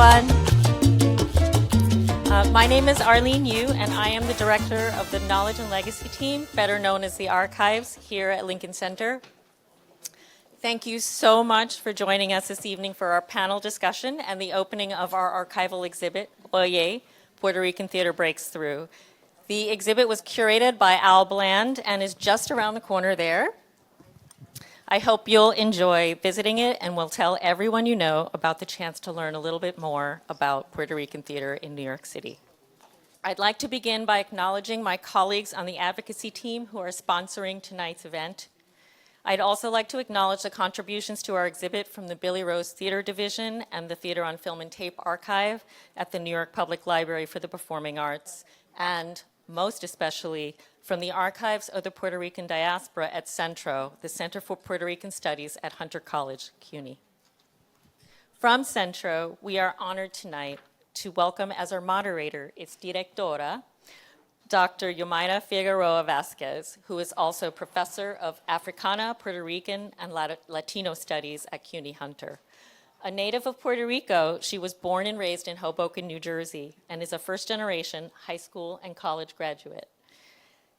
everyone. My name is Arlene Yu, and I am the director of the Knowledge and Legacy team, better known as the Archives, here at Lincoln Center. Thank you so much for joining us this evening for our panel discussion and the opening of our archival exhibit, Oye, Puerto Rican Theater Breaks Through. The exhibit was curated by Al Bland and is just around the corner there. I hope you'll enjoy visiting it and will tell everyone you know about the chance to learn a little bit more about Puerto Rican theater in New York City. I'd like to begin by acknowledging my colleagues on the advocacy team who are sponsoring tonight's event. I'd also like to acknowledge the contributions to our exhibit from the Billy Rose Theater Division and the Theater on Film and Tape Archive at the New York Public Library for the Performing Arts, and most especially from the Archives of the Puerto Rican Diaspora at Centro, the Center for Puerto Rican Studies at Hunter College, CUNY. From Centro, we are honored tonight to welcome as our moderator its directora, Dr. Yomaira Figueroa Vasquez, who is also professor of Africana, Puerto Rican, and Latino studies at CUNY Hunter. A native of Puerto Rico, she was born and raised in Hoboken, New Jersey, and is a first-generation high school and college graduate.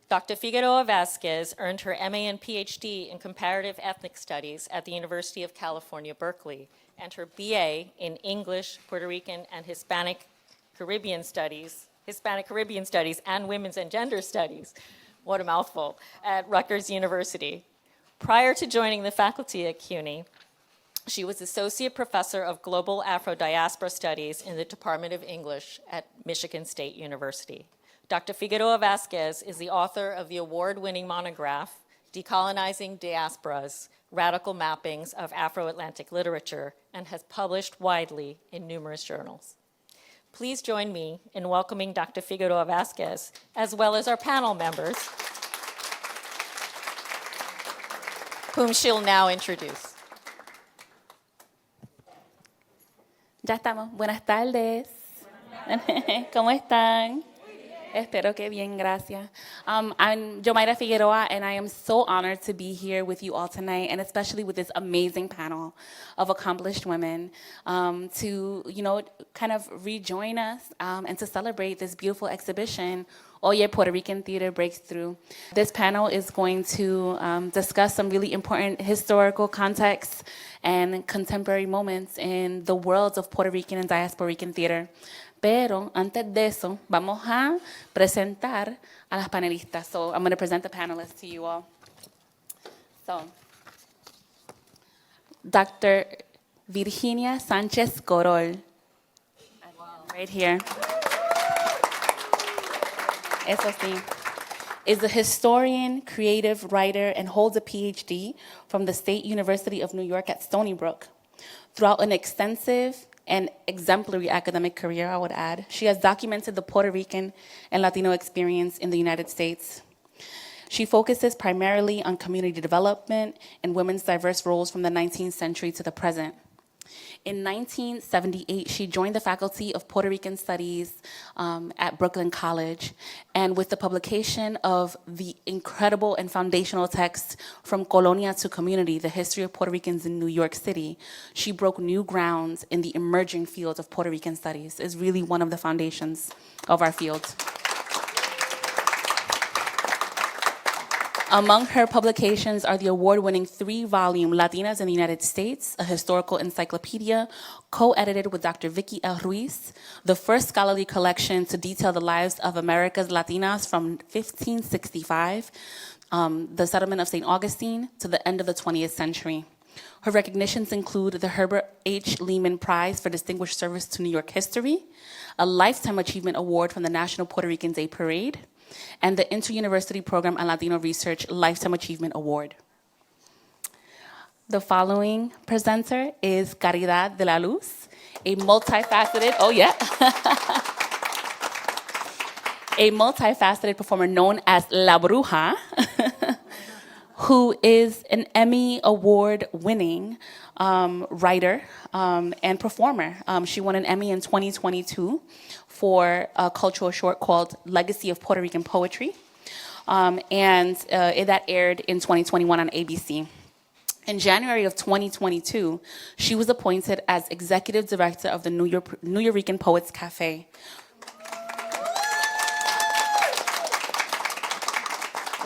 Dr. Figueroa Vasquez earned her MA and PhD in Comparative Ethnic Studies at the University of California, Berkeley, and her BA in English, Puerto Rican, and Hispanic Caribbean Studies and Women's and Gender Studies, what a mouthful, at Rutgers University. Prior to joining the faculty at CUNY, she was Associate Professor of Global Afro-Diaspora Studies in the Department of English at Michigan State University. Dr. Figueroa Vasquez is the author of the award-winning monograph, Decolonizing Diasporas, Radical Mappings of Afro-Atlantic Literature, and has published widely in numerous journals. Please join me in welcoming Dr. Figueroa Vasquez, as well as our panel members, whom she'll now introduce. Ya estamos. Buenas tardes. ¿Cómo están? Espero que bien, gracias. I'm Yomaira Figueroa, and I am so honored to be here with you all tonight, and especially with this amazing panel of accomplished women to, kind of rejoin us and to celebrate this beautiful exhibition, Oye, Puerto Rican Theater Breaks Through. This panel is going to discuss some really important historical contexts and contemporary moments in the worlds of Puerto Rican and diasporican theater. Pero antes de eso, vamos a presentar a las panelistas. So I'm going to present the panelists to you all. So, Dr. Virginia Sanchez Corol, right here. Eso sí. Is a historian, creative writer, and holds a PhD from the State University of New York at Stony Brook. Throughout an extensive and exemplary academic career, I would add, she has documented the Puerto Rican and Latino experience in the United States. She focuses primarily on community development and women's diverse roles from the 19th century to the present. In 1978, she joined the Faculty of Puerto Rican Studies at Brooklyn College, and with the publication of the incredible and foundational text From Colonia to Community, The History of Puerto Ricans in New York City, she broke new ground in the emerging field of Puerto Rican studies. It's really one of the foundations of our field. Among her publications are the award-winning 3-volume Latinas in the United States, a historical encyclopedia co-edited with Dr. Vicky L. Ruiz, the first scholarly collection to detail the lives of America's Latinas from 1565, the settlement of St. Augustine, to the end of the 20th century. Her recognitions include the Herbert H. Lehman Prize for Distinguished Service to New York History, a Lifetime Achievement Award from the National Puerto Rican Day Parade, and the Inter-University Program on Latino Research Lifetime Achievement Award. The following presenter is Caridad de la Luz, a multifaceted, a multifaceted performer known as La Bruja, who is an Emmy Award-winning writer and performer. She won an Emmy in 2022 for a cultural short called Legacy of Puerto Rican Poetry, and that aired in 2021 on ABC. In January of 2022, she was appointed as executive director of the Nuyorican Poets Café,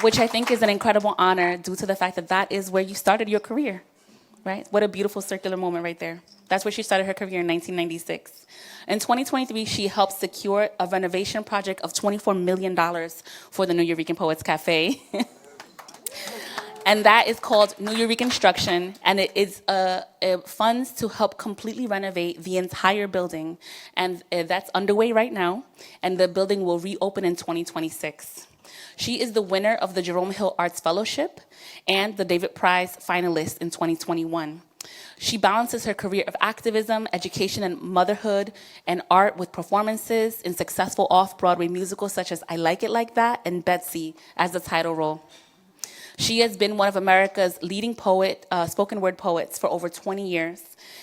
which I think is an incredible honor due to the fact that that is where you started your career, right? What a beautiful circular moment right there. That's where she started her career in 1996. In 2023, she helped secure a renovation project of $24 million for the Nuyorican Poets Café. And that is called Nuyorican, and it is funds to help completely renovate the entire building. And that's underway right now, and the building will reopen in 2026. She is the winner of the Jerome Hill Arts Fellowship and the David Prize finalist in 2021. She balances her career of activism, education, and motherhood, and art with performances in successful off-Broadway musicals such as I Like It Like That and Betsy as the title role. She has been one of America's leading spoken word poets for over 20 years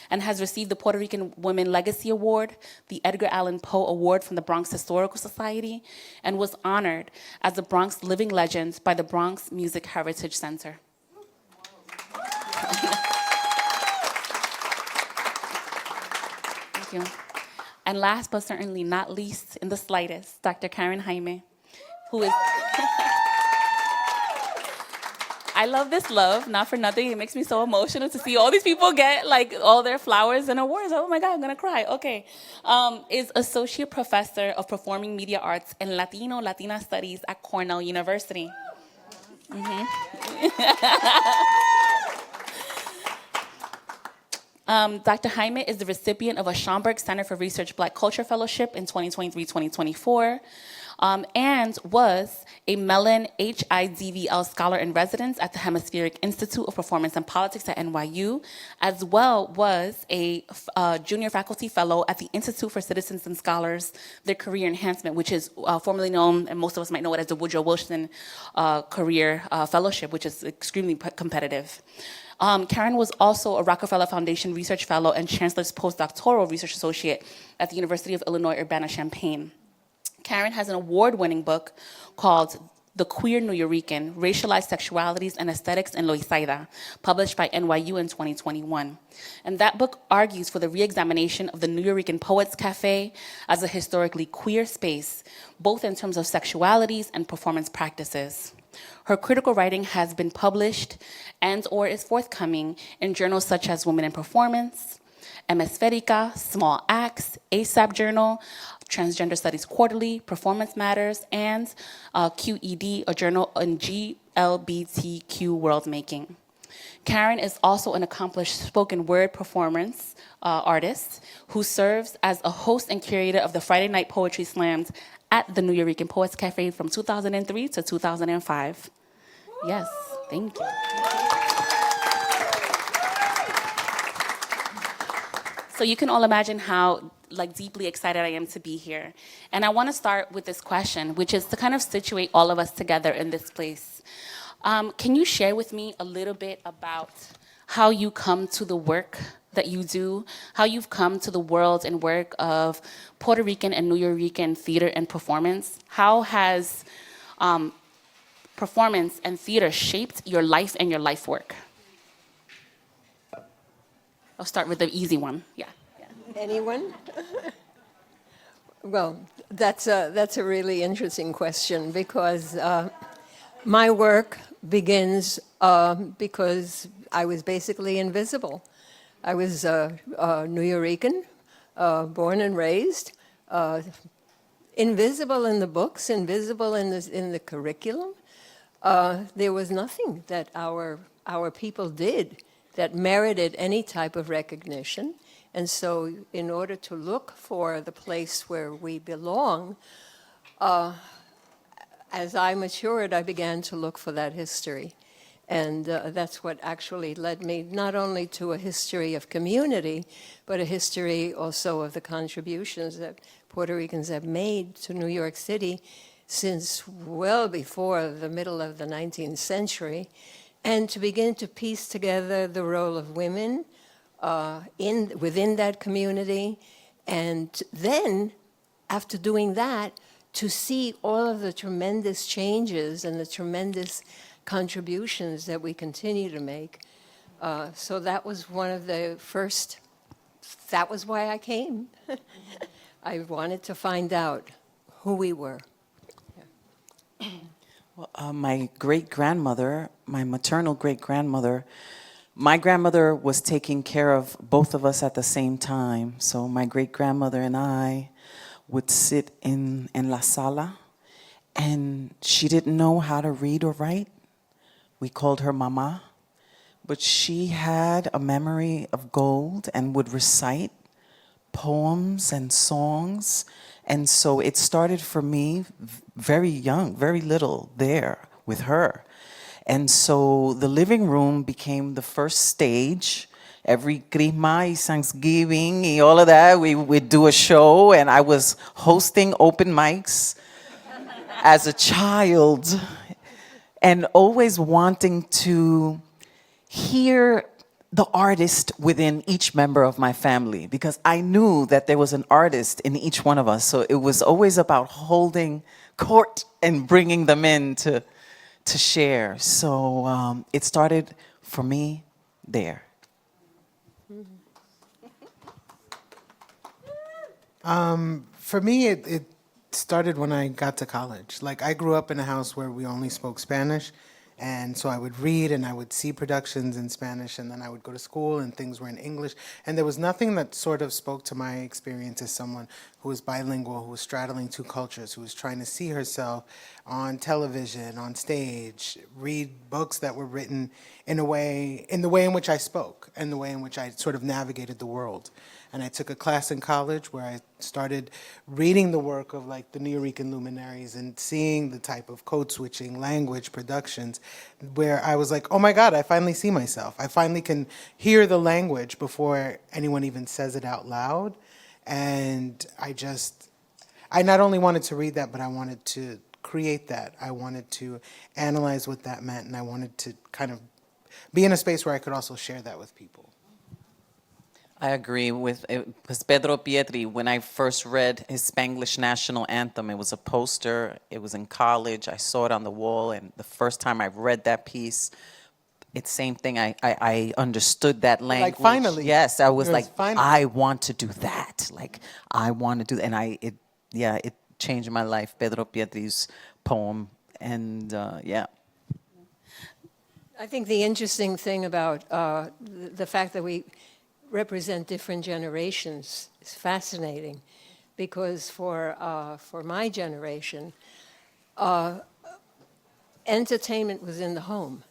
and has received the Puerto Rican Women Legacy Award, the Edgar Allan Poe Award from the Bronx Historical Society, and was honored as the Bronx Living Legend by the Bronx Music Heritage Center. Thank you. And last but certainly not least, in the slightest, Dr. Karen Jaime, who is... I love this love, not for nothing. It makes me so emotional to see all these people get like all their flowers and awards. Oh my God, I'm gonna cry. Okay. Is Associate Professor of Performing Media Arts and Latina Studies at Cornell University. Dr. Jaime is the recipient of a Schomburg Center for Research Black Culture Fellowship in 2023-2024. And was a Mellon HIDVL Scholar in Residence at the Hemispheric Institute of Performance and Politics at NYU, as well was a Junior Faculty Fellow at the Institute for Citizens and Scholars, their Career Enhancement, which is formerly known, and most of us might know it as the Woodrow Wilson Career Fellowship, which is extremely competitive. Karen was also a Rockefeller Foundation Research Fellow and Chancellor's Postdoctoral Research Associate at the University of Illinois Urbana-Champaign. Karen has an award-winning book called The Queer Nuyorican, Racialized Sexualities and Aesthetics in Loisaida, published by NYU in 2021. And that book argues for the re-examination of the Nuyorican Poets Café as a historically queer space, both in terms of sexualities and performance practices. Her critical writing has been published and or is forthcoming in journals such as Women in Performance, Hemisférica, Small Acts, ASAP Journal, Transgender Studies Quarterly, Performance Matters, and QED, a journal on GLBTQ world making. Karen is also an accomplished spoken word performance artist who serves as a host and curator of the Friday Night Poetry Slams at the Nuyorican Poets Café from 2003 to 2005. Yes, thank you. So you can all imagine how deeply excited I am to be here. And I want to start with this question, which is to kind of situate all of us together in this place. Can you share with me a little bit about how you come to the work that you do, how you've come to the world and work of Puerto Rican and Nuyorican theater and performance? How has performance and theater shaped your life and your life work? I'll start with the easy one. Yeah. Anyone? Well, that's a really interesting question because my work begins because I was basically invisible. I was Nuyorican, born and raised, invisible in the books, invisible in the curriculum. There was nothing that our people did that merited any type of recognition. And so in order to look for the place where we belong, as I matured, I began to look for that history. And that's what actually led me not only to a history of community, but a history also of the contributions that Puerto Ricans have made to New York City since well before the middle of the 19th century, and to begin to piece together the role of women within that community. And then, after doing that, to see all of the tremendous changes and the tremendous contributions that we continue to make So that was one of the first, that was why I came. I wanted to find out who we were. My great-grandmother, my maternal great-grandmother, my grandmother was taking care of both of us at the same time. So my great-grandmother and I would sit in la sala, and she didn't know how to read or write. We called her Mama, but she had a memory of gold and would recite poems and songs. And so it started for me very young, very little there with her. And so the living room became the first stage. Every Christmas, Thanksgiving, and all of that, we would do a show, and I was hosting open mics as a child, and always wanting to hear the artist within each member of my family, because I knew that there was an artist in each one of us. So it was always about holding court and bringing them in to share. So it started for me there. For me, it started when I got to college. Like, I grew up in a house where we only spoke Spanish, and so I would read and I would see productions in Spanish, and then I would go to school and things were in English. And there was nothing that sort of spoke to my experience as someone who was bilingual, who was straddling two cultures, who was trying to see herself on television, on stage, read books that were written in the way in which I spoke, and the way in which I sort of navigated the world. And I took a class in college where I started reading the work of like the Nuyorican luminaries and seeing the type of code switching language productions where I was like, oh my God, I finally see myself. I finally can hear the language before anyone even says it out loud. And I not only wanted to read that, but I wanted to create that. I wanted to analyze what that meant, and I wanted to kind of be in a space where I could also share that with people. I agree with Pedro Pietri. When I first read his Spanglish national anthem, it was a poster. It was in college. I saw it on the wall, and the first time I read that piece, it's same thing. I understood that language. Like, finally. Yes, I was like, finally. I want to do that. Like, I want to do that. And it changed my life. Pedro Pietri's poem, and yeah. I think the interesting thing about the fact that we represent different generations is fascinating, because for my generation, entertainment was in the home.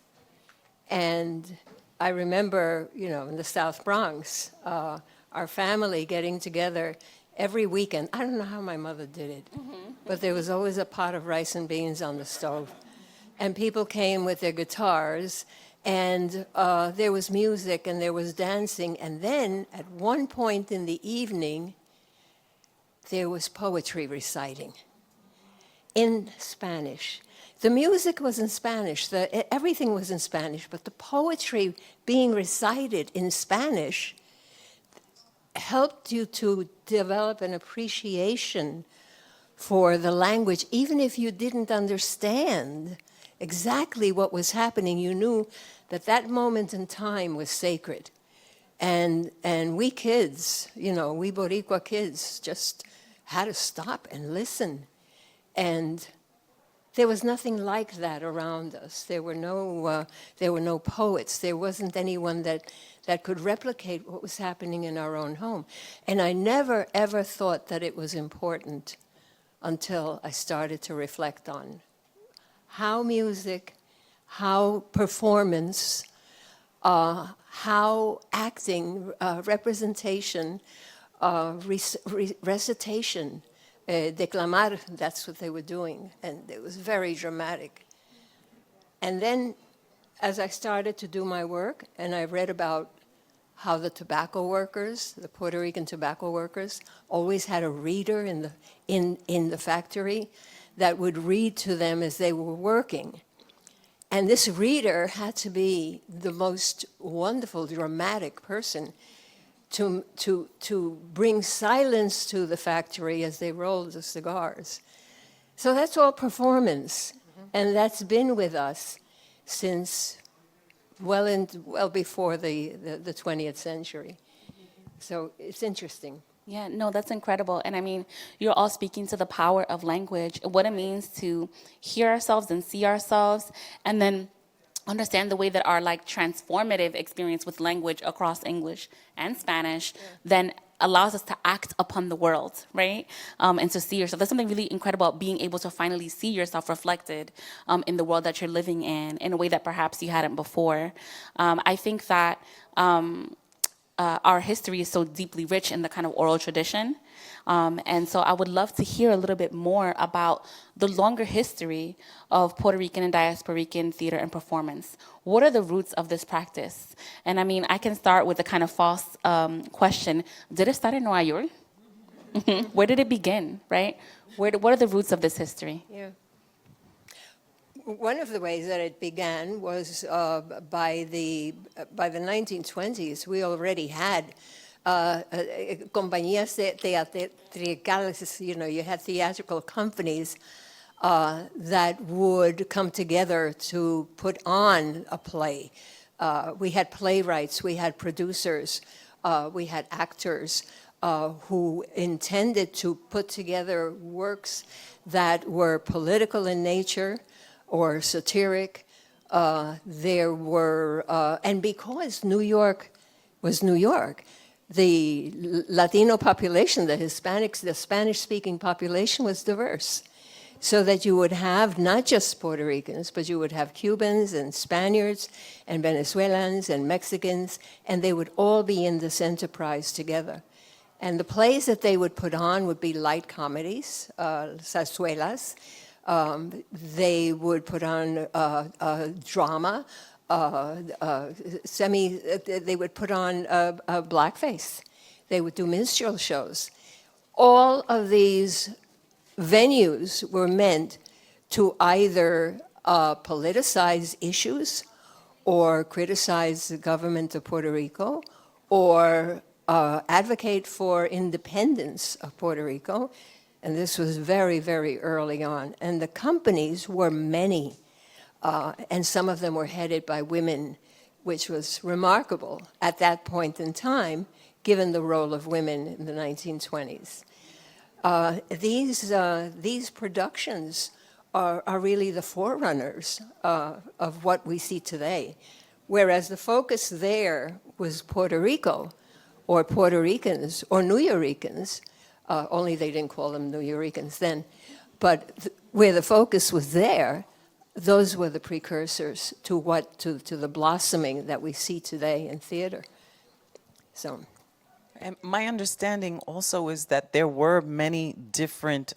And I remember, in the South Bronx, our family getting together every weekend. I don't know how my mother did it, but there was always a pot of rice and beans on the stove. And people came with their guitars, and there was music and there was dancing. And then at one point in the evening, there was poetry reciting in Spanish. The music was in Spanish, everything was in Spanish, but the poetry being recited in Spanish helped you to develop an appreciation for the language. Even if you didn't understand exactly what was happening, you knew that that moment in time was sacred. And we kids, we Boricua kids, just had to stop and listen. And there was nothing like that around us. There were no poets. There wasn't anyone that could replicate what was happening in our own home. And I never, ever thought that it was important until I started to reflect on how music, how performance, how acting, representation, recitation, declamar, that's what they were doing, and it was very dramatic. And then, as I started to do my work, and I read about how the tobacco workers, the Puerto Rican tobacco workers, always had a reader in the factory that would read to them as they were working. And this reader had to be the most wonderful, dramatic person to bring silence to the factory as they rolled the cigars. So that's all performance, and that's been with us since well before the 20th century. So it's interesting. Yeah, no, that's incredible. And I mean, you're all speaking to the power of language, what it means to hear ourselves and see ourselves, and then understand the way that our like transformative experience with language across English and Spanish then allows us to act upon the world, right? And to see yourself. There's something really incredible about being able to finally see yourself reflected in the world that you're living in a way that perhaps you hadn't before. I think that our history is so deeply rich in the kind of oral tradition. And so I would love to hear a little bit more about the longer history of Puerto Rican and diasporican theater and performance. What are the roots of this practice? And I mean, I can start with a kind of false question. Did it start in New York? Where did it begin, right? What are the roots of this history? Yeah. One of the ways that it began was by the 1920s. We already had compañías teatrales. You know, you had theatrical companies that would come together to put on a play. We had playwrights, we had producers, we had actors who intended to put together works that were political in nature or satiric. There were, and because New York was New York, the Latino population, the Hispanics, the Spanish-speaking population was diverse. So that you would have not just Puerto Ricans, but you would have Cubans and Spaniards and Venezuelans and Mexicans, and they would all be in this enterprise together. And the plays that they would put on would be light comedies, zarzuelas. They would put on drama, they would put on blackface. They would do minstrel shows. All of these venues were meant to either politicize issues or criticize the government of Puerto Rico or advocate for independence of Puerto Rico. And this was very, very early on. And the companies were many, and some of them were headed by women, which was remarkable at that point in time, given the role of women in the 1920s. These productions are really the forerunners of what we see today, whereas the focus there was Puerto Rico, or Puerto Ricans, or Nuyoricans, only they didn't call them Nuyoricans then, but where the focus was there, those were the precursors to the blossoming that we see today in theater. So. And my understanding also is that there were many different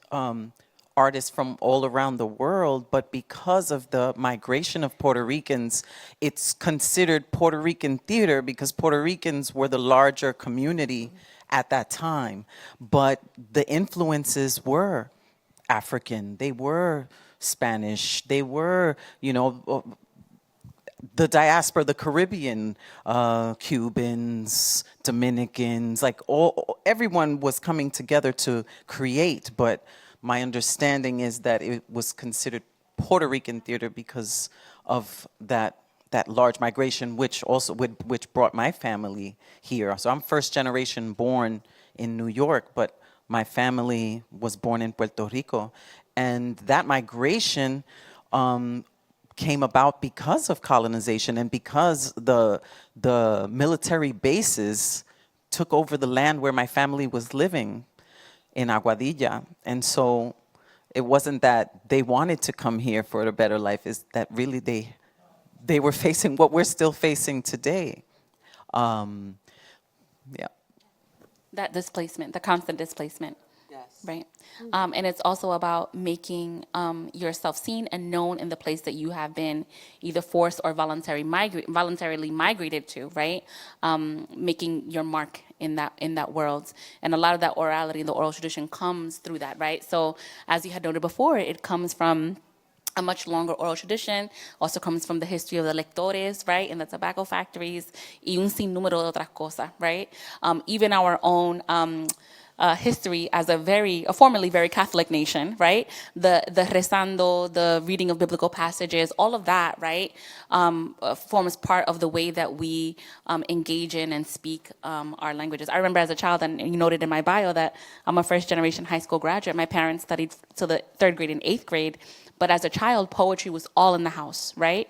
artists from all around the world, but because of the migration of Puerto Ricans, it's considered Puerto Rican theater because Puerto Ricans were the larger community at that time. But the influences were African, they were Spanish, they were, you know, the diaspora, the Caribbean, Cubans, Dominicans, like everyone was coming together to create. But my understanding is that it was considered Puerto Rican theater because of that large migration, which brought my family here. So I'm first generation born in New York, but my family was born in Puerto Rico, and that migration came about because of colonization and because the military bases took over the land where my family was living in Aguadilla. And so it wasn't that they wanted to come here for a better life, it's that really they were facing what we're still facing today. Yeah. That displacement, the constant displacement. Right. And it's also about making yourself seen and known in the place that you have been either forced or voluntarily migrated to, right? Making your mark in that world. And a lot of that orality, the oral tradition comes through that, right? So as you had noted before, it comes from a much longer oral tradition, also comes from the history of the lectores, right, in the tobacco factories, y un sinnúmero de otras cosas, right? Even our own history as a formerly very Catholic nation, right? The rezando, the reading of biblical passages, all of that, right, forms part of the way that we engage in and speak our languages. I remember as a child, and you noted in my bio that I'm a first-generation high school graduate. My parents studied to the 3rd grade and 8th grade. But as a child, poetry was all in the house, right?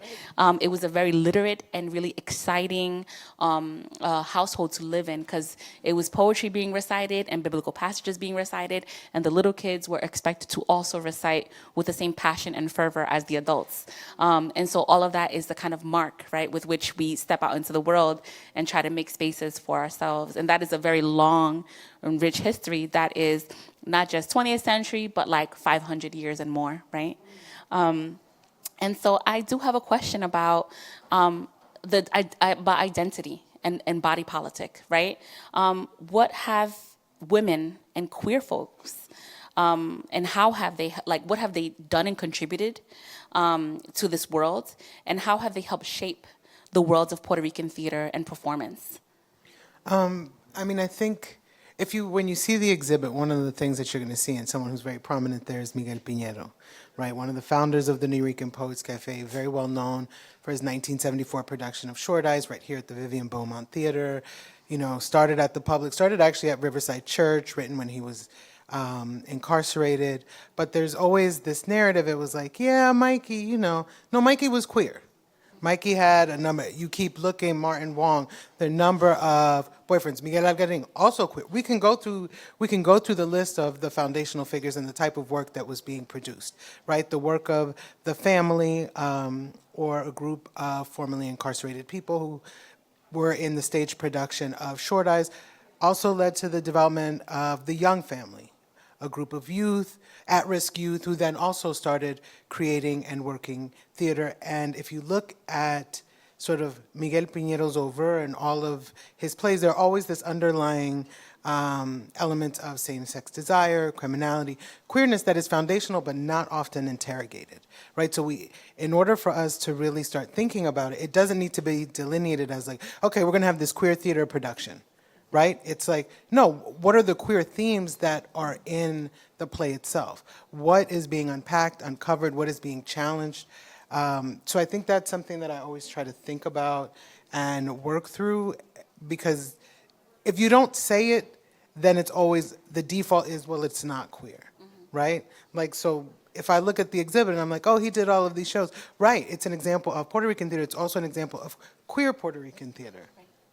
It was a very literate and really exciting household to live in, because it was poetry being recited and biblical passages being recited, and the little kids were expected to also recite with the same passion and fervor as the adults. And so all of that is the kind of mark, right, with which we step out into the world and try to make spaces for ourselves. And that is a very long and rich history that is not just 20th century, but like 500 years and more, right? And so I do have a question about about identity and body politic, right? What have women and queer folks, and how have they, what have they done and contributed to this world, and how have they helped shape the worlds of Puerto Rican theater and performance? I mean, I think when you see the exhibit, one of the things that you're going to see, and someone who's very prominent there, is Miguel Piñero, right? One of the founders of the Nuyorican Poets Café, very well known for his 1974 production of Short Eyes right here at the Vivian Beaumont Theater. You know, started actually at Riverside Church, written when he was incarcerated. But there's always this narrative. It was like, yeah, Mikey, no, Mikey was queer. Mikey had a number. You keep looking, Martin Wong, the number of boyfriends. Miguel Gallardo, also queer. We can go through the list of the foundational figures and the type of work that was being produced, right? The work of the family or a group of formerly incarcerated people who were in the stage production of Short Eyes also led to the development of the Young Family, a group of youth, at-risk youth, who then also started creating and working theater. And if you look at sort of Miguel Piñero's oeuvre and all of his plays, there are always this underlying element of same-sex desire, criminality, queerness that is foundational but not often interrogated, right? So in order for us to really start thinking about it, it doesn't need to be delineated as like, okay, we're gonna have this queer theater production, right? It's like, no, what are the queer themes that are in the play itself? What is being unpacked, uncovered, what is being challenged? So I think that's something that I always try to think about and work through, because if you don't say it, then it's always, the default is, well, it's not queer, right? Like, so if I look at the exhibit and I'm like, oh, he did all of these shows, right, it's an example of Puerto Rican theater, it's also an example of queer Puerto Rican theater.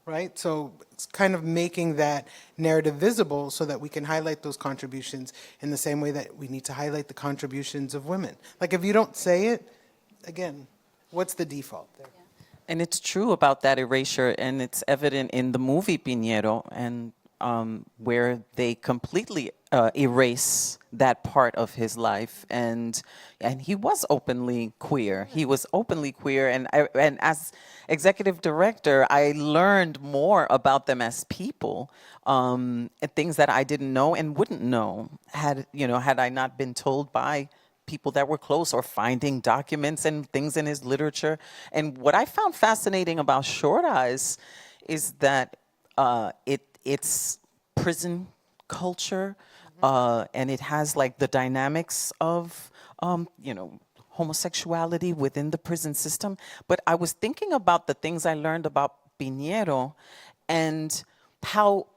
Right? So it's kind of making that narrative visible so that we can highlight those contributions in the same way that we need to highlight the contributions of women. Like, if you don't say it, again, what's the default there? And it's true about that erasure, and it's evident in the movie Piñero, and where they completely erase that part of his life, and he was openly queer. He was openly queer, and as executive director, I learned more about them as people, and things that I didn't know and wouldn't know had I not been told by people that were close, or finding documents and things in his literature. And what I found fascinating about Short Eyes is that it's prison culture, and it has like the dynamics of homosexuality within the prison system. But I was thinking about the things I learned about Piñero and how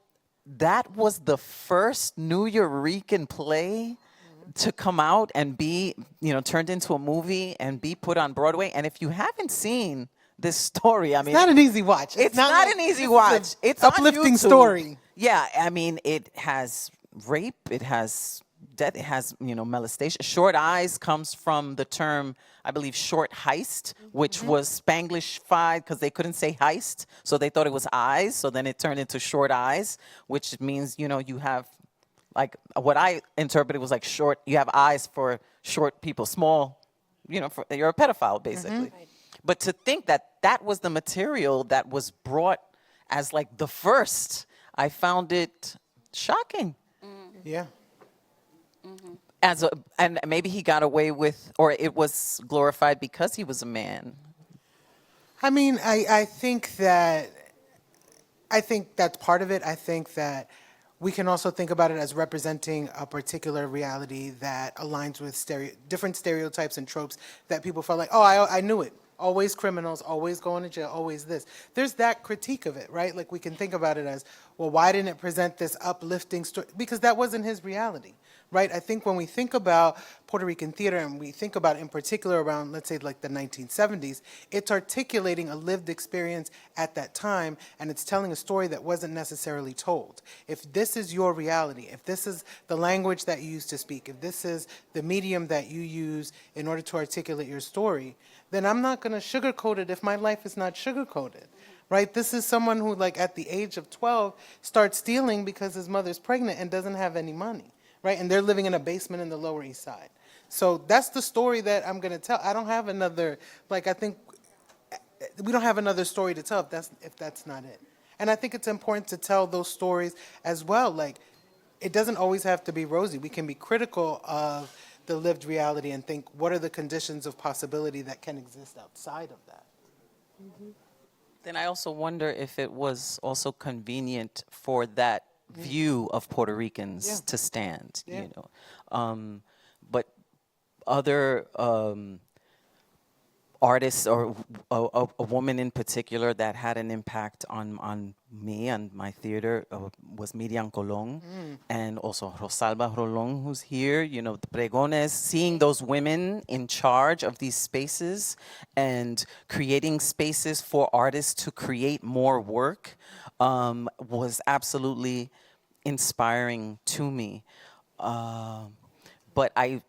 that was the first Nuyorican play to come out and be, turned into a movie and be put on Broadway. And if you haven't seen this story, I mean, It's not an easy watch. it's not an easy watch. It's an on uplifting YouTube. story. Yeah, I mean, it has rape, it has death, it has, molestation. Short Eyes comes from the term, I believe, short heist, which was Spanglish-fied because they couldn't say heist, so they thought it was eyes, so then it turned into Short Eyes, which means, you have, like, what I interpreted was like short, you have eyes for short people, small, you're a pedophile, basically. But to think that that was the material that was brought as like the first, I found it shocking. Yeah. And maybe he got away with, or it was glorified because he was a man. I mean, I think that's part of it. I think that we can also think about it as representing a particular reality that aligns with different stereotypes and tropes that people felt like, oh, I knew it. Always criminals, always going to jail, always this. There's that critique of it, right? Like we can think about it as, well, why didn't it present this uplifting story? Because that wasn't his reality, right? I think when we think about Puerto Rican theater and we think about it in particular around, let's say like the 1970s, it's articulating a lived experience at that time, and it's telling a story that wasn't necessarily told. If this is your reality, if this is the language that you use to speak, if this is the medium that you use in order to articulate your story, then I'm not going to sugarcoat it if my life is not sugarcoated, right? This is someone who, like, at the age of 12, starts stealing because his mother's pregnant and doesn't have any money, right? And they're living in a basement in the Lower East Side. So that's the story that I'm going to tell. I don't have another, like, I think we don't have another story to tell if that's not it. And I think it's important to tell those stories as well. Like, it doesn't always have to be rosy. We can be critical of the lived reality and think, what are the conditions of possibility that can exist outside of that? Then I also wonder if it was also convenient for that view of Puerto Ricans Yeah. to stand, Yeah. you know. But other artists, or a woman in particular that had an impact on me and my theater was Miriam Colón, and also Rosalba Rolón, who's here, you know, the pregones, seeing those women in charge of these spaces and creating spaces for artists to create more work was absolutely inspiring to me. But I,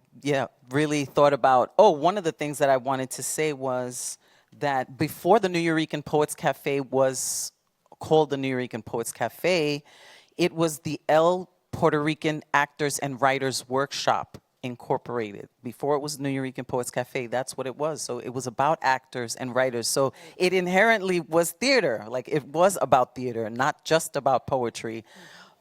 really thought about, one of the things that I wanted to say was that before the Nuyorican Poets Café was called the Nuyorican Poets Café, it was the Puerto Rican Actors and Writers Workshop Incorporated. Before it was Nuyorican Poets Café, that's what it was. So it was about actors and writers. So it inherently was theater. Like, it was about theater, not just about poetry.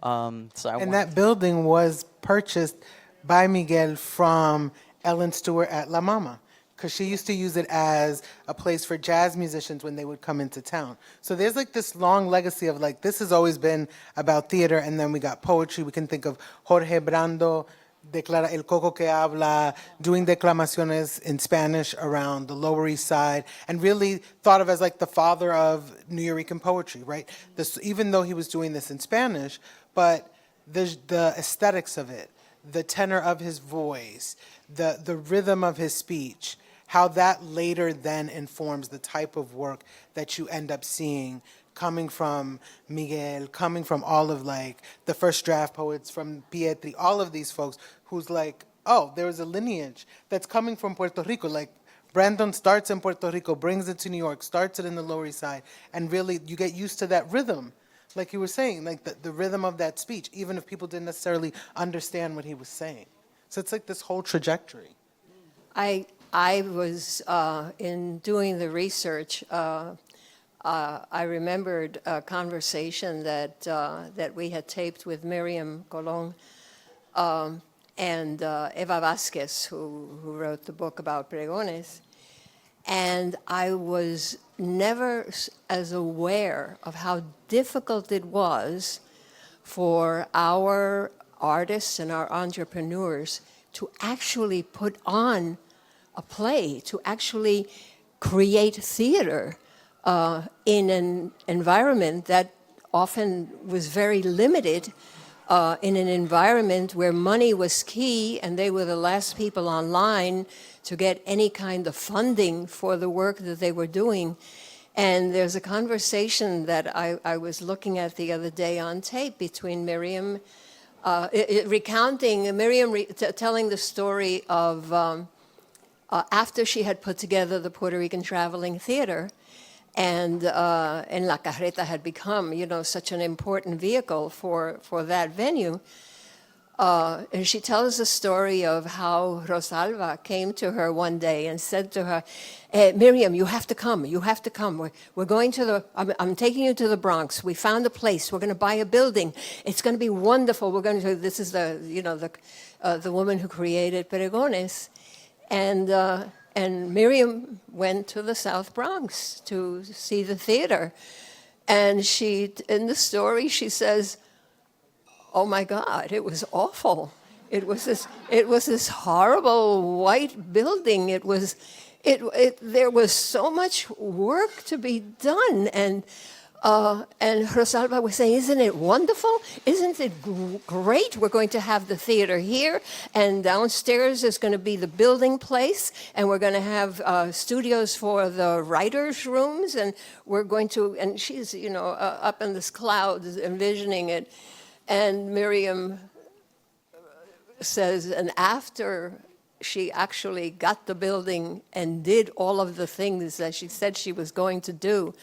That building was purchased by Miguel from Ellen Stewart at La Mama, because she used to use it as a place for jazz musicians when they would come into town. So there's like this long legacy of, like, this has always been about theater, and then we got poetry. We can think of Jorge Brando, El Coco que Habla, doing declamaciones in Spanish around the Lower East Side, and really thought of as like the father of Nuyorican poetry, right? Even though he was doing this in Spanish, but the aesthetics of it, the tenor of his voice, the rhythm of his speech, how that later then informs the type of work that you end up seeing coming from Miguel, coming from all of, like, the first draft poets, from Pietri, all of these folks who's like, oh, there is a lineage that's coming from Puerto Rico. Like, Brandon starts in Puerto Rico, brings it to New York, starts it in the Lower East Side, and really you get used to that rhythm. Like you were saying, like the rhythm of that speech, even if people didn't necessarily understand what he was saying. So it's like this whole trajectory. I was, in doing the research, I remembered a conversation that we had taped with Miriam Colón and Eva Vasquez, who wrote the book about pregones. And I was never as aware of how difficult it was for our artists and our entrepreneurs to actually put on a play, to actually create theater in an environment that often was very limited, in an environment where money was key and they were the last people online to get any kind of funding for the work that they were doing. And there's a conversation that I was looking at the other day on tape between Miriam, recounting, telling the story of after she had put together the Puerto Rican Traveling Theater, and La Carreta had become, such an important vehicle for that venue. And she tells the story of how Rosalba came to her one day and said to her, Miriam, you have to come. You have to come. We're going to I'm taking you to the Bronx. We found a place. We're going to buy a building. It's going to be wonderful. This is the woman who created Pregones. And Miriam went to the South Bronx to see the theater. And in the story, she says, oh my God, it was awful. It was this horrible white building. There was so much work to be done, and Rosalba was saying, isn't it wonderful? Isn't it great? We're going to have the theater here, and downstairs is going to be the building place, and we're going to have studios for the writers' rooms, and we're going to, and she's, up in this cloud envisioning it, and Miriam says, and after she actually got the building and did all of the things that she said she was going to do,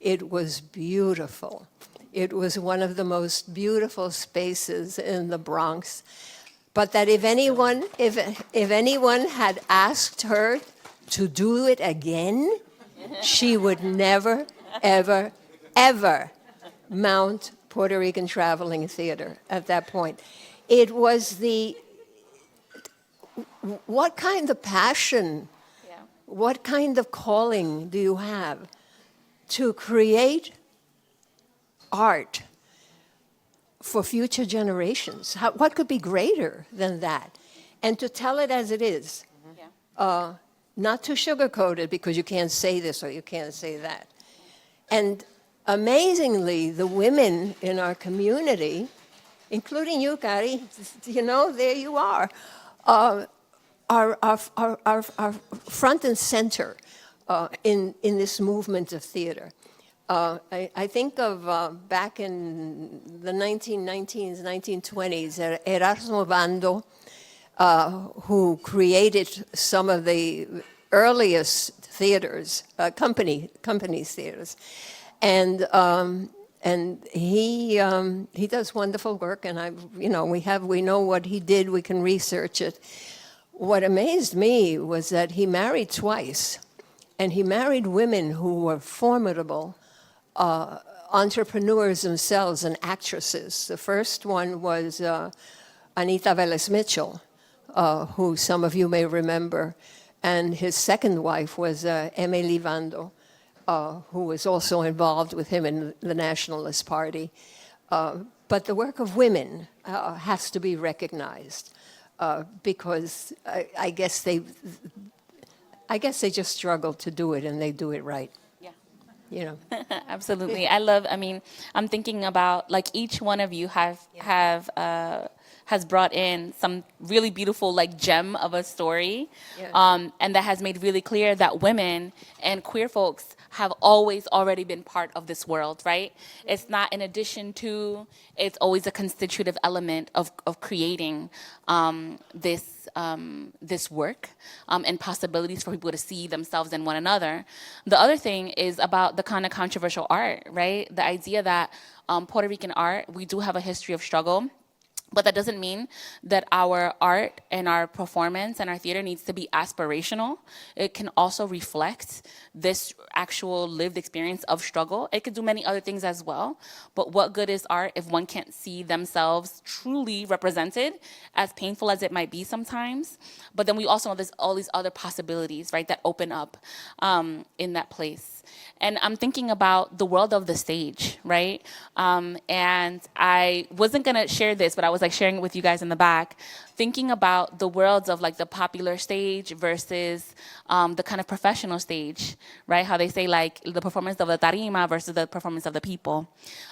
it was beautiful. It was one of the most beautiful spaces in the Bronx. But that if anyone had asked her to do it again, she would never, ever, ever mount Puerto Rican Traveling Theater at that point. It was what kind of passion, what kind of calling do you have to create art for future generations? What could be greater than that? And to tell it as it is, not to sugarcoat it because you can't say this or you can't say that. And amazingly, the women in our community, including you, Cari, there you are front and center in this movement of theater. I think of back in the 1919s, 1920s, Erasmo Bando, who created some of the earliest theaters, companies theaters, and he does wonderful work, and we know what he did. We can research it. What amazed me was that he married twice, and he married women who were formidable entrepreneurs themselves and actresses. The first one was Anita Velez Mitchell, who some of you may remember, and his second wife was Emily Vando, who was also involved with him in the Nationalist Party. But the work of women has to be recognized because I guess they just struggle to do it, and they do it right. Absolutely. I'm thinking about, like, each one of you has brought in some really beautiful, like, gem of a story, and that has made really clear that women and queer folks have always already been part of this world, right? It's not in addition to, it's always a constitutive element of creating this work and possibilities for people to see themselves in one another. The other thing is about the kind of controversial art, right? The idea that Puerto Rican art, we do have a history of struggle, but that doesn't mean that our art and our performance and our theater needs to be aspirational. It can also reflect this actual lived experience of struggle. It could do many other things as well, but what good is art if one can't see themselves truly represented, as painful as it might be sometimes? But then we also know there's all these other possibilities, right, that open up in that place. And I'm thinking about the world of the stage, right? And I wasn't gonna share this, but I was like sharing it with you guys in the back, thinking about the worlds of like the popular stage versus the kind of professional stage, right? How they say like the performance of the tarima versus the performance of the people.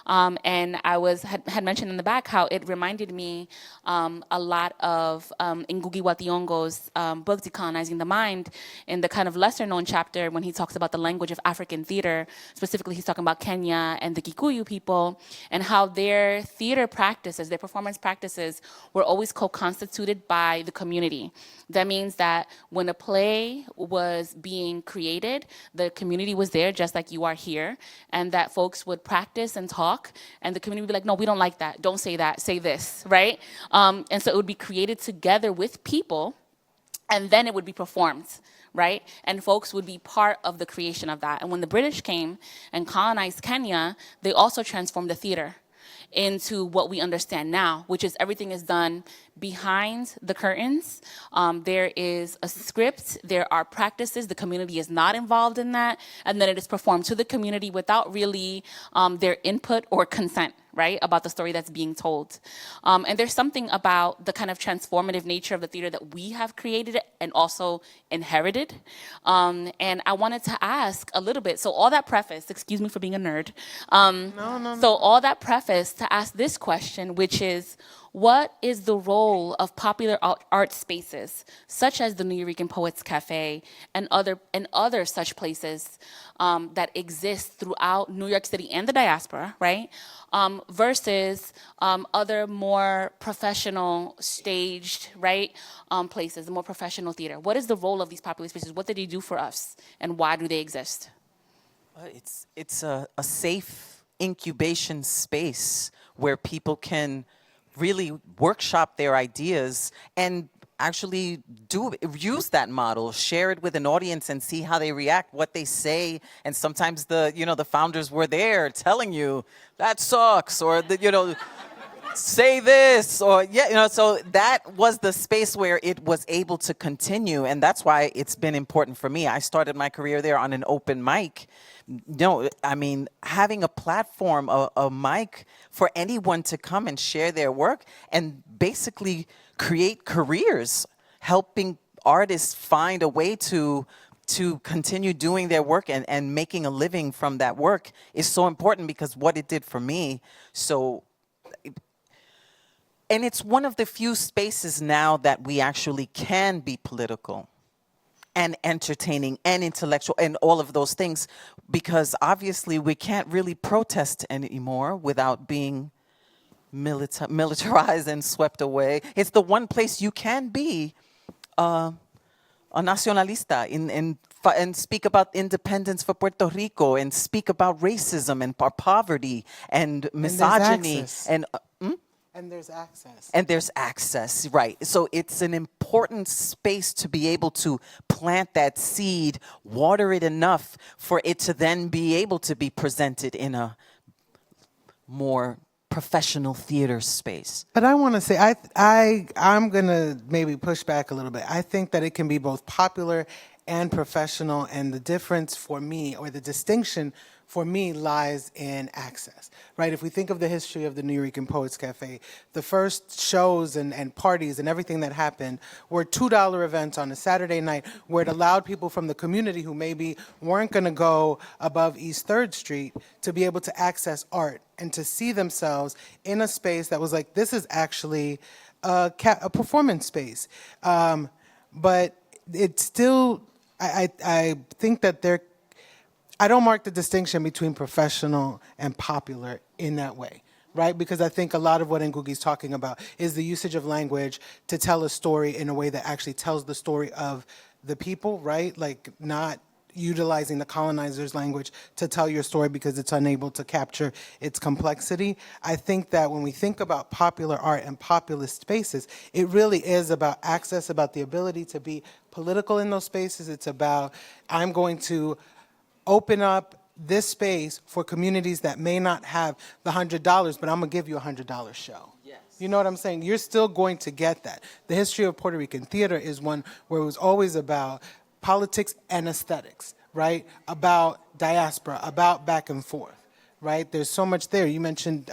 And I had mentioned in the back how it reminded me a lot of Ngugi wa Thiong'o's book, Decolonizing the Mind, in the kind of lesser known chapter when he talks about the language of African theater. Specifically, he's talking about Kenya and the Kikuyu people and how their theater practices, their performance practices were always co-constituted by the community. That means that when a play was being created, the community was there just like you are here, and that folks would practice and talk, and the community would be like, no, we don't like that, don't say that, say this, right? And so it would be created together with people, and then it would be performed, right? And folks would be part of the creation of that. And when the British came and colonized Kenya, they also transformed the theater into what we understand now, which is everything is done behind the curtains. There is a script, there are practices, the community is not involved in that, and then it is performed to the community without really their input or consent, right? About the story that's being told. And there's something about the kind of transformative nature of the theater that we have created and also inherited. And I wanted to ask a little bit, so all that preface, excuse me for being a nerd. So all that preface to ask this question, which is, what is the role of popular art spaces, such as the Nuyorican Poets Café and other such places that exist throughout New York City and the diaspora, right? Versus other more professional staged, right, places, more professional theater. What is the role of these popular spaces? What do they do for us, and why do they exist? It's a safe incubation space where people can really workshop their ideas and actually use that model, share it with an audience and see how they react, what they say. And sometimes the founders were there telling you that sucks, or say this, or so that was the space where it was able to continue. And that's why it's been important for me. I started my career there on an open mic. No, I mean, having a platform, a mic for anyone to come and share their work and basically create careers, helping artists find a way to continue doing their work and making a living from that work is so important, because what it did for me. And it's one of the few spaces now that we actually can be political and entertaining and intellectual and all of those things, because obviously we can't really protest anymore without being militarized and swept away. It's the one place you can be a nacionalista and speak about independence for Puerto Rico and speak about racism and poverty and misogyny And there's access. And there's access, right. So it's an important space to be able to plant that seed, water it enough for it to then be able to be presented in a more professional theater space. But I want to say, I'm going to maybe push back a little bit. I think that it can be both popular and professional, and the difference for me, or the distinction for me, lies in access, right? If we think of the history of the Nuyorican Poets Café, the first shows and parties and everything that happened were $2 events on a Saturday night, where it allowed people from the community who maybe weren't going to go above East 3rd Street to be able to access art and to see themselves in a space that was like, this is actually a performance space. But it's still, I think that I don't mark the distinction between professional and popular in that way, right? Because I think a lot of what Ngugi's talking about is the usage of language to tell a story in a way that actually tells the story of the people, right? Like, not utilizing the colonizer's language to tell your story because it's unable to capture its complexity. I think that when we think about popular art and populist spaces, it really is about access, about the ability to be political in those spaces. It's about, I'm going to open up this space for communities that may not have the $100, but I'm going to give you a $100 show. Yes. You know what I'm saying? You're still going to get that. The history of Puerto Rican theater is one where it was always about politics and aesthetics, right? About diaspora, about back and forth, right? There's so much there. You mentioned,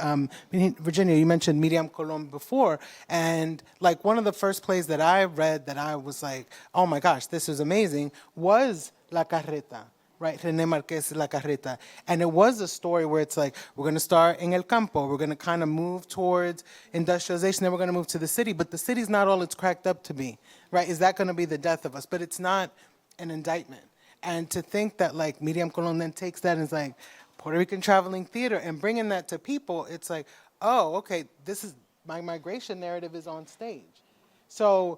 Virginia, you mentioned Miriam Colon before, and like one of the first plays that I read that I was like, oh my gosh, this is amazing, was La Carreta. Right, René Marquez' La Carreta. And it was a story where it's like, we're going to start in El Campo, we're going to kind of move towards industrialization, then we're going to move to the city, but the city's not all it's cracked up to be, right? Is that going to be the death of us? But it's not an indictment. And to think that, like, Miriam Colon then takes that and is like, Puerto Rican traveling theater, and bringing that to people, it's like, oh, okay, this is, my migration narrative is on stage. So,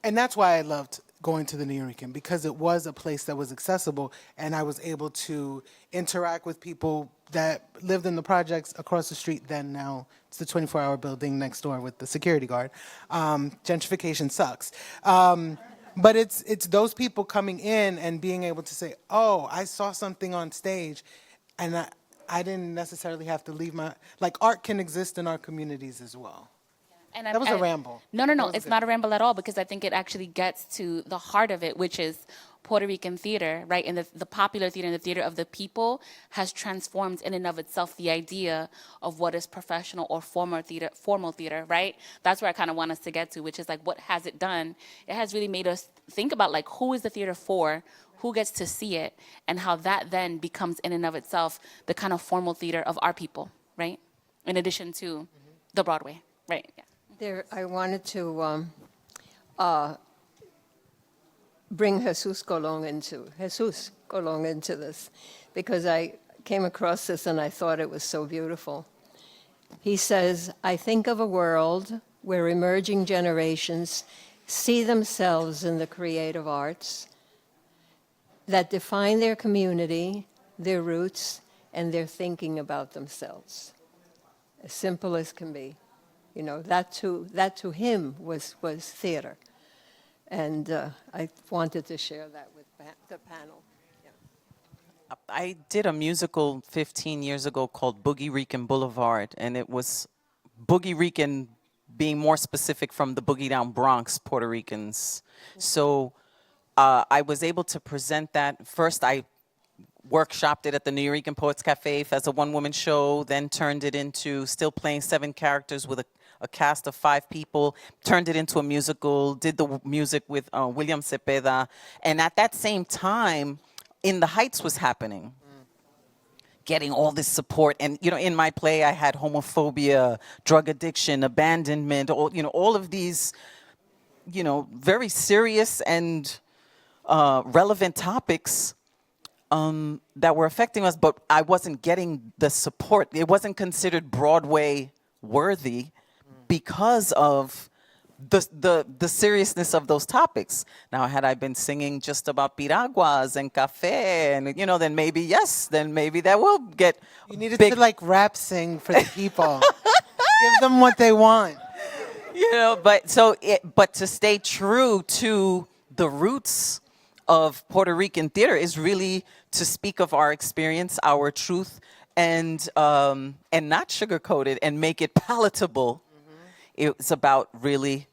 and that's why I loved going to the Nuyorican, because it was a place that was accessible, and I was able to interact with people that lived in the projects across the street. Then now it's the 24-hour building next door with the security guard. Gentrification sucks. But it's those people coming in and being able to say, oh, I saw something on stage, and I didn't necessarily have to leave my, like, art can exist in our communities as well. And That was a ramble. No, That was it's good. not a ramble at all, because I think it actually gets to the heart of it, which is Puerto Rican theater, right? And the popular theater and the theater of the people has transformed in and of itself the idea of what is professional or formal theater, right? That's where I kind of want us to get to, which is like, what has it done? It has really made us think about like, who is the theater for? Who gets to see it? And how that then becomes in and of itself the kind of formal theater of our people, right? In addition to the Broadway, right? Yeah. I wanted to bring Jesus Colón into this, because I came across this and I thought it was so beautiful. He says, I think of a world where emerging generations see themselves in the creative arts that define their community, their roots, and their thinking about themselves. As simple as can be. You know, that to him was theater. And I wanted to share that with the panel. Yeah. I did a musical 15 years ago called Boogie Rican Boulevard, and it was Boogie Rican being more specific from the Boogie Down Bronx Puerto Ricans. So I was able to present that. First, I workshopped it at the Nuyorican Poets Café as a one-woman show, then turned it into still playing 7 characters with a cast of 5 people, turned it into a musical, did the music with William Cepeda. And at that same time, In the Heights was happening. Getting all this support. And, you know, in my play, I had homophobia, drug addiction, abandonment, all of these, very serious and relevant topics that were affecting us, but I wasn't getting the support. It wasn't considered Broadway worthy because of the seriousness of those topics. Now, had I been singing just about piraguas and cafe, and then maybe that will get You needed big. to like rap sing for the people. Give them what they want. But to stay true to the roots of Puerto Rican theater is really to speak of our experience, our truth, and not sugarcoat it and make it palatable. It's about really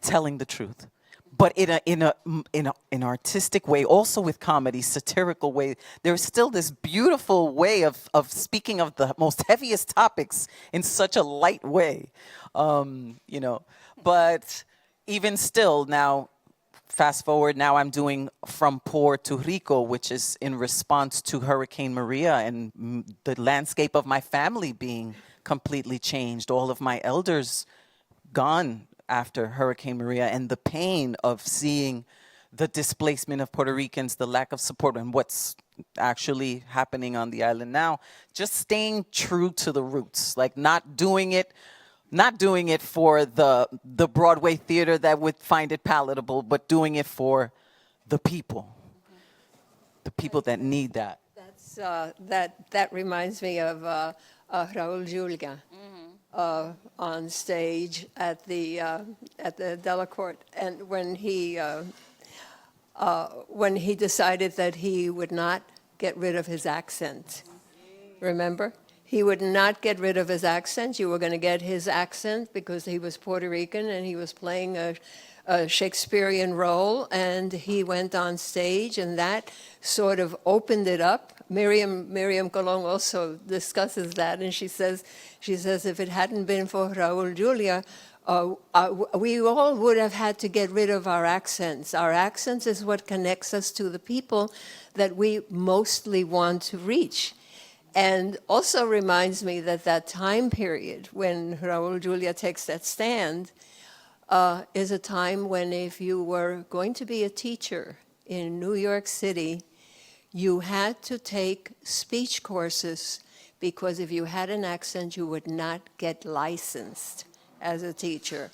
telling the truth, but in an artistic way, also with comedy, satirical way. There's still this beautiful way of speaking of the most heaviest topics in such a light way, But even still, now, fast forward, now I'm doing From Puerto Rico, which is in response to Hurricane Maria and the landscape of my family being completely changed. All of my elders gone after Hurricane Maria, and the pain of seeing the displacement of Puerto Ricans, the lack of support, and what's actually happening on the island now. Just staying true to the roots, like not doing it for the Broadway theater that would find it palatable, but doing it for the people that need that. That reminds me of Raúl Julia on stage at the Delacorte, and when he decided that he would not get rid of his accent. Remember? He would not get rid of his accent. You were going to get his accent because he was Puerto Rican and he was playing a Shakespearean role, and he went on stage, and that sort of opened it up. Miriam Colón also discusses that, and she says if it hadn't been for Raúl Julia, we all would have had to get rid of our accents. Our accents is what connects us to the people that we mostly want to reach. And also reminds me that time period when Raúl Julia takes that stand is a time when if you were going to be a teacher in New York City, you had to take speech courses, because if you had an accent, you would not get licensed as a teacher.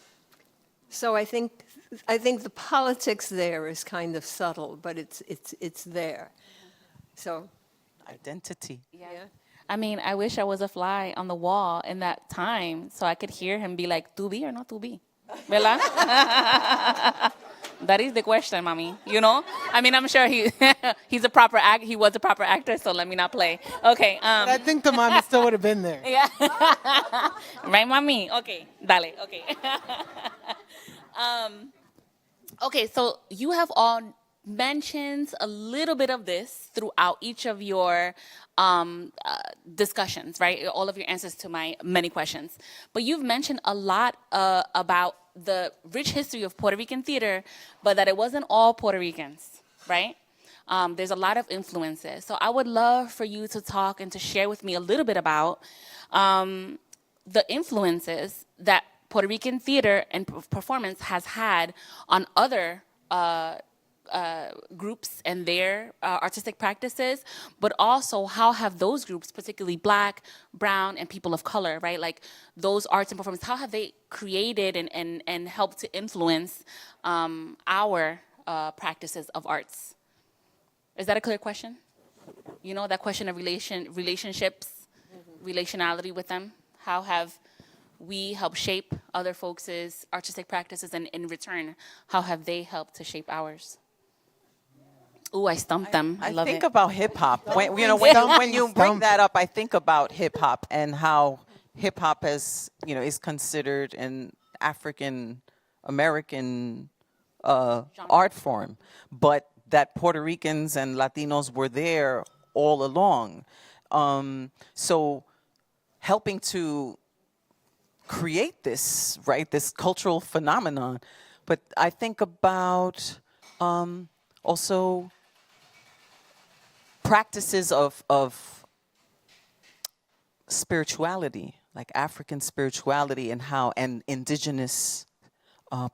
So I think the politics there is kind of subtle, but it's there. So. Identity. Yeah. I mean, I wish I was a fly on the wall in that time so I could hear him be like, "Tu be or no tu be?" ¿Verdad? That is the question, mommy. You know? I mean, I'm sure he he's a proper he was a proper actor, so let me not play. Okay. But I think the mommy still would have been there. Yeah. Right, mommy? Okay. Dale. Okay. Okay, so you have all mentioned a little bit of this throughout each of your discussions, right? All of your answers to my many questions. But you've mentioned a lot about the rich history of Puerto Rican theater, but that it wasn't all Puerto Ricans, right? There's a lot of influences. So I would love for you to talk and to share with me a little bit about the influences that Puerto Rican theater and performance has had on other groups and their artistic practices, but also how have those groups, particularly Black, Brown, and people of color, right? Like those arts and performance, how have they created and helped to influence our practices of arts? Is that a clear question? You know, that question of relationships, relationality with them? How have we helped shape other folks' artistic practices, and in return, how have they helped to shape ours? Ooh, I stumped them. I love think it. about hip hop. When you bring Stumping. that up, I think about hip hop and how hip hop is considered an African American art form, but that Puerto Ricans and Latinos were there all along. So helping to create this, right, this cultural phenomenon. But I think about also practices of spirituality, like African spirituality, and indigenous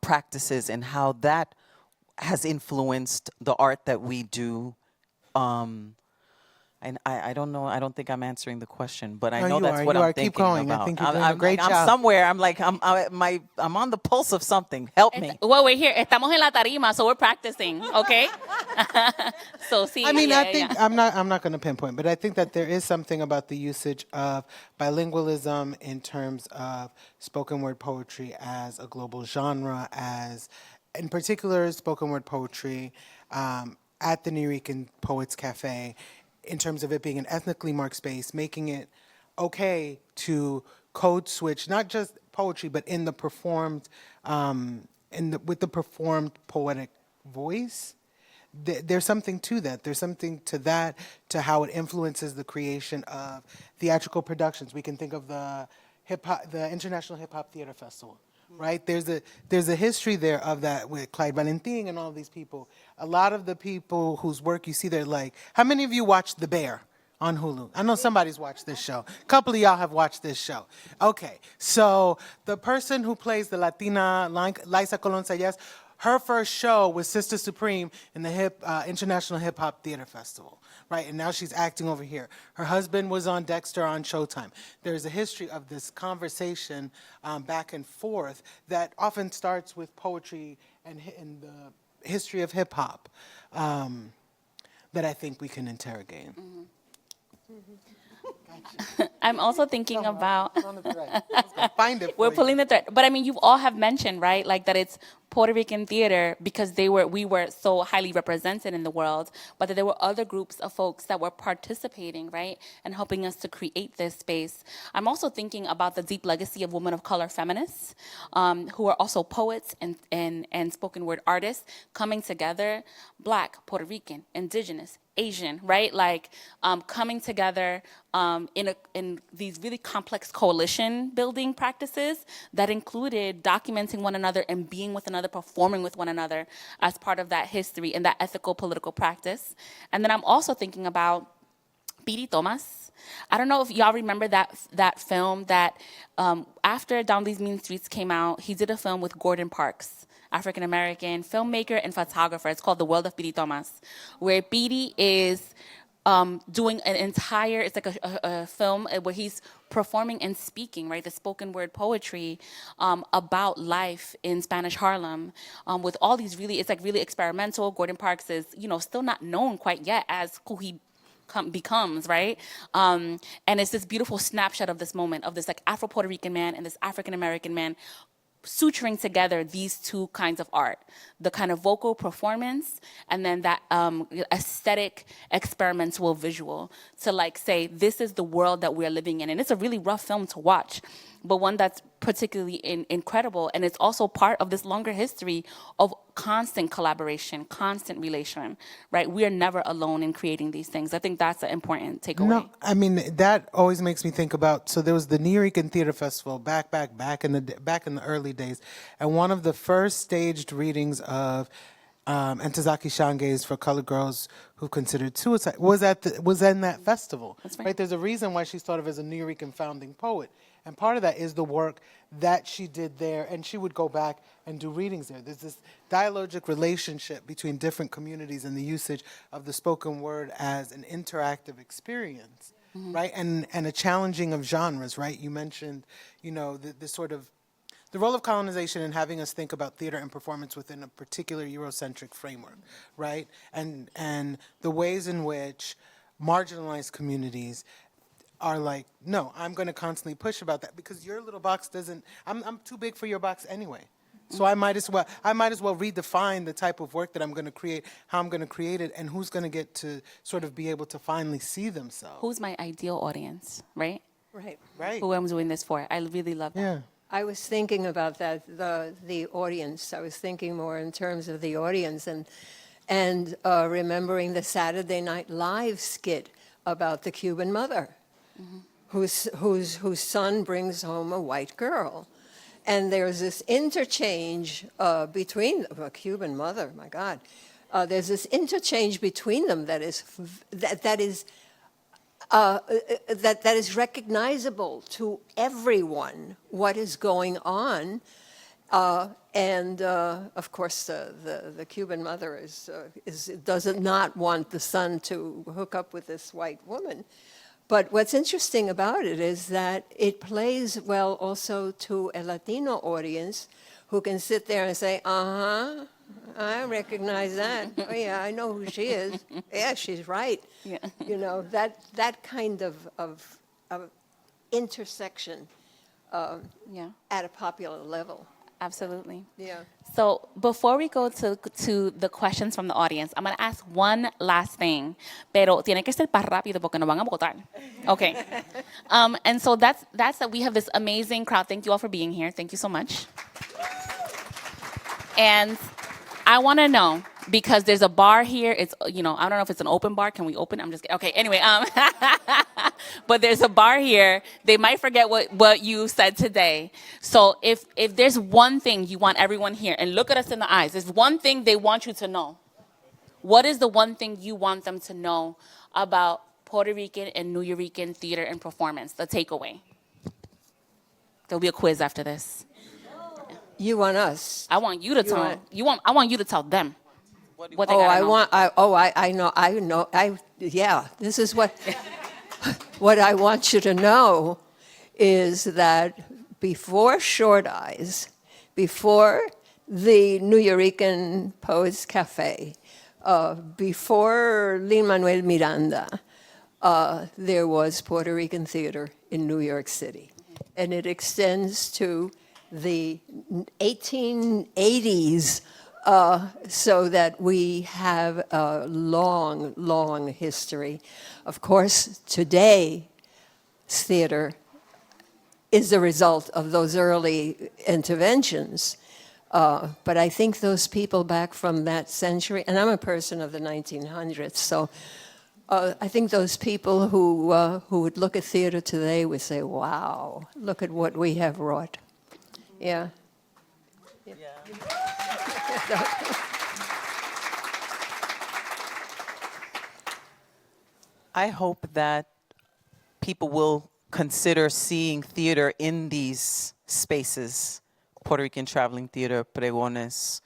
practices, and how that has influenced the art that we do. And I don't know. I don't think I'm answering the question, but I No, know you that's are. what You I'm are. thinking Keep going. I about. think you're doing a great I'm job. somewhere. I'm on the pulse of something. Help me. Well, we're here. Estamos en la tarima, so we're practicing, okay? So, see, I mean, yeah, I think yeah. I'm not going to pinpoint, but I think that there is something about the usage of bilingualism in terms of spoken word poetry as a global genre, as in particular spoken word poetry at the Nuyorican Poets Café, in terms of it being an ethnically marked space, making it okay to code switch not just poetry, but in the performed, with the performed poetic voice. There's something to that. There's something to that, to how it influences the creation of theatrical productions. We can think of the International Hip Hop Theater Festival, right? There's a history there of that with Clyde Valentin and all these people. A lot of the people whose work you see there, like, how many of you watched The Bear on Hulu? I know somebody's watched this show. A couple of y'all have watched this show. Okay, so the person who plays the Latina, Liza Colon Sayas, her first show was Sister Supreme in the International Hip Hop Theater Festival, right? And now she's acting over here. Her husband was on Dexter on Showtime. There's a history of this conversation back and forth that often starts with poetry and the history of hip hop that I think we can interrogate. Mm-hmm. I'm also thinking about... Find it. We're pulling the thread. But I mean, you all have mentioned, right, like that it's Puerto Rican theater because we were so highly represented in the world, but that there were other groups of folks that were participating, right, and helping us to create this space. I'm also thinking about the deep legacy of women of color feminists who are also poets and spoken word artists coming together, Black, Puerto Rican, Indigenous, Asian, right? Like coming together in these really complex coalition building practices that included documenting one another and being with another, performing with one another as part of that history and that ethical political practice. And then I'm also thinking about Piri Thomas. I don't know if y'all remember that film that after Down These Mean Streets came out, he did a film with Gordon Parks, African-American filmmaker and photographer. It's called The World of Piri Thomas, where Piri is doing an entire, it's like a film where he's performing and speaking, right, the spoken word poetry about life in Spanish Harlem with all these it's like really experimental. Gordon Parks is, still not known quite yet as who he becomes, right? And it's this beautiful snapshot of this moment of this like Afro-Puerto Rican man and this African-American man suturing together these two kinds of art, the kind of vocal performance and then that aesthetic experimental visual to like say, this is the world that we're living in. And it's a really rough film to watch, but one that's particularly incredible. And it's also part of this longer history of constant collaboration, constant relation, right? We are never alone in creating these things. I think that's an important takeaway. No, I mean that always makes me think about. So there was the Nuyorican Theater Festival back in the early days, and one of the first staged readings of Ntozake Shange's For Colored Girls Who Considered Suicide was in that festival. That's right. There's a reason why she's thought of as a Nuyorican founding poet, and part of that is the work that she did there, and she would go back and do readings there. There's this dialogic relationship between different communities and the usage of the spoken word as an interactive experience, right? And a challenging of genres, right? You mentioned, the sort of the role of colonization in having us think about theater and performance within a particular Eurocentric framework, right? And the ways in which marginalized communities are like, no, I'm going to constantly push about that because your little box doesn't. I'm too big for your box anyway. So I might as well redefine the type of work that I'm going to create, how I'm going to create it, and who's going to get to sort of be able to finally see themselves. Who's my ideal audience, right? Right. Who I'm doing this for. I really love that. Yeah. I was thinking about that, the audience. I was thinking more in terms of the audience and remembering the Saturday Night Live skit about the Cuban mother whose son brings home a white girl. And there's this interchange between a Cuban mother, my God. There's this interchange between them that is recognizable to everyone. What is going on? And of course, the Cuban mother does not want the son to hook up with this white woman. But what's interesting about it is that it plays well also to a Latino audience who can sit there and say, I recognize that. Oh, yeah, I know who she is. Yeah, she's right. Yeah. That kind of intersection at a popular level. Absolutely. Yeah. So before we go to the questions from the audience, I'm going to ask one last thing, pero tiene que ser más rápido porque nos van a votar. Okay. And so that's that we have this amazing crowd. Thank you all for being here. Thank you so much. And I want to know, because there's a bar here. It's, I don't know if it's an open bar. Can we open? I'm just kidding. Okay, anyway. But there's a bar here. They might forget what you said today. So if there's one thing you want everyone here, and look at us in the eyes, there's one thing they want you to know. What is the one thing you want them to know about Puerto Rican and Nuyorican theater and performance, the takeaway? There'll be a quiz after this. You want us? I want you to tell I want you to tell them what they I gotta know. I know. This is what what I want you to know is that before Short Eyes, before the Nuyorican Poets Café, before Lin-Manuel Miranda, there was Puerto Rican theater in New York City. And it extends to the 1880s, so that we have a long, long history. Of course, today's theater is the result of those early interventions. But I think those people back from that century, and I'm a person of the 1900s, so I think those people who would look at theater today would say, wow, look at what we have wrought. Yeah. I hope that people will consider seeing theater in these spaces, Puerto Rican Traveling Theater, Pregones,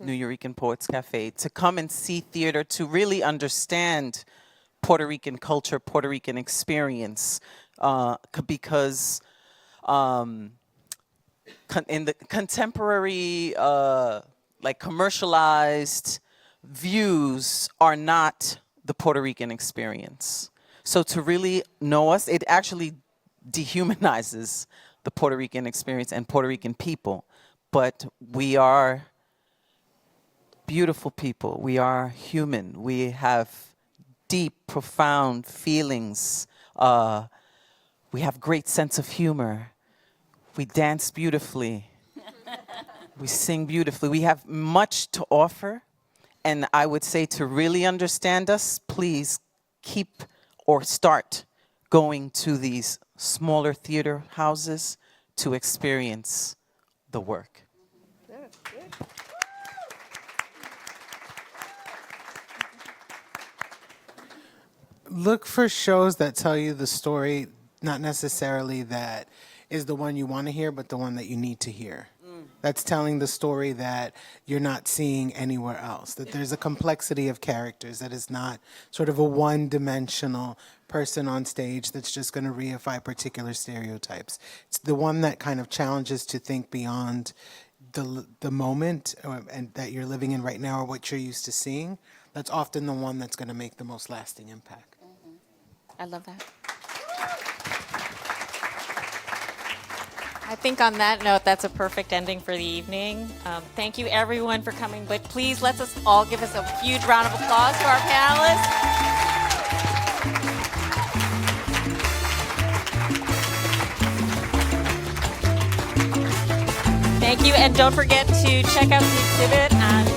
Nuyorican Poets Café, to come and see theater, to really understand Puerto Rican culture, Puerto Rican experience, because in the contemporary, commercialized views are not the Puerto Rican experience. So to really know us, it actually dehumanizes the Puerto Rican experience and Puerto Rican people but we are beautiful people. We are human. We have deep, profound feelings. We have great sense of humor. We dance beautifully. We sing beautifully. We have much to offer. And I would say to really understand us, please keep or start going to these smaller theater houses to experience the work. Look for shows that tell you the story, not necessarily that is the one you want to hear, but the one that you need to hear. That's telling the story that you're not seeing anywhere else, that there's a complexity of characters, that is not sort of a one-dimensional person on stage that's just going to reify particular stereotypes. It's the one that kind of challenges to think beyond the moment and that you're living in right now or what you're used to seeing. That's often the one that's going to make the most lasting impact. I love that. I think on that note, that's a perfect ending for the evening. Thank you everyone for coming, but please let's us all give us a huge round of applause to our panelists. Thank you, and don't forget to check out the exhibit on